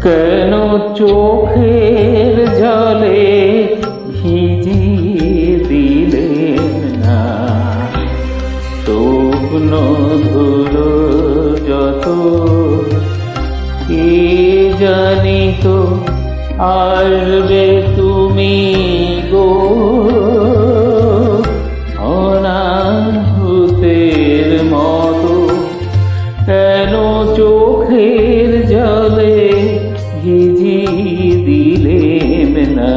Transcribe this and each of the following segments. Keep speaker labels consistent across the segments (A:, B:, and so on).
A: কেন চোখের জলে ভিজিয়ে দিলেন না শুকনো ধুলো যত? কে জানি তো আসবে তুমি গো অনাহুতের মতো। কেন চোখের জলে ভিজিয়ে দিলেন না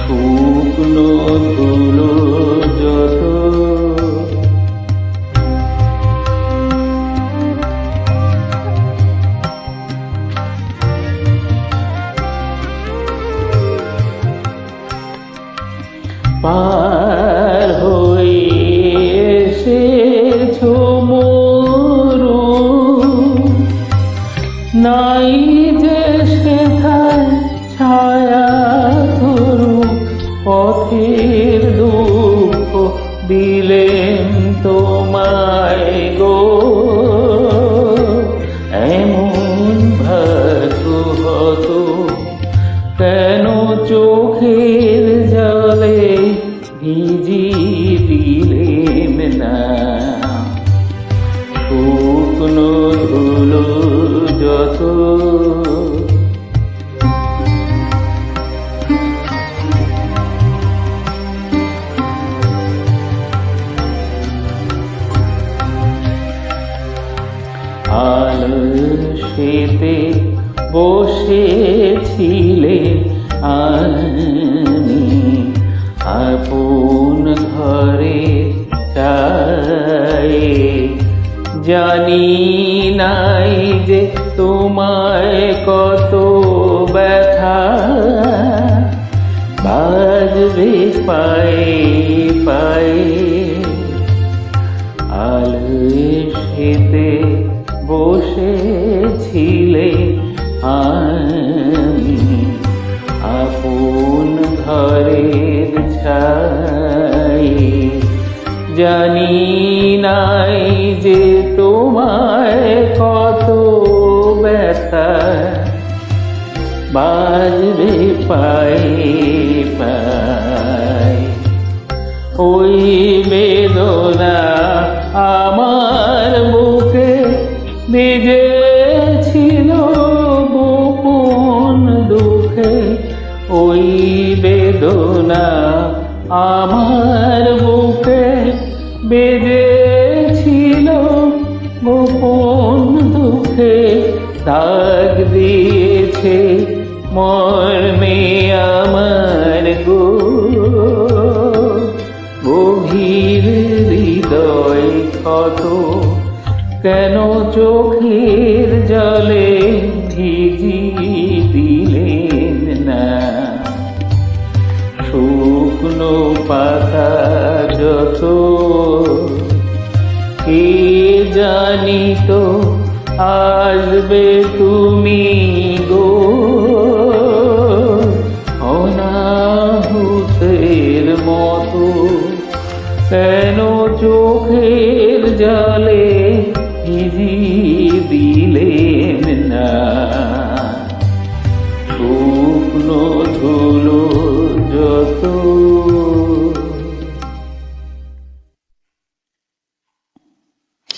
A: শুকনো ধুলো যত? পার হয়ে এসেছো মরু, নাই যে সেথায় ছায়া ধরু। পথের দুঃখ দিলেন তোমায় গো এমন ভাগ্য হতো। কেন চোখের জলে ভিজিয়ে দিলেন না শুকনো ধুলো যত? আলসেতে বসেছিলেন আমি আপন ঘরে চাই। জানি নাই যে তোমায় কত ব্যথা বাজবে পায়ে পায়ে। আলসেতে বসেছিলে আমি আপন ঘরের ছাই। জানি নাই যে তোমায় কত ব্যথা বাজবে পায়ে পায়ে। ওই বেদনা আমার বুকে বেজেছিল গোপন দুঃখে। ওই বেদনা আমার বুকে বেজেছিল গোপন দুঃখে। দাগ দিয়েছে মর্মে আমার গো গভীর হৃদয় ক্ষত। কেন চোখের জলে ভিজিয়ে দিলেন না শুকনো পাতা যত? কে জানি তো আসবে তুমি গো অনাহুতের মতো। কেন চোখের জলে ভিজিয়ে দিলেন না শুকনো ধুলো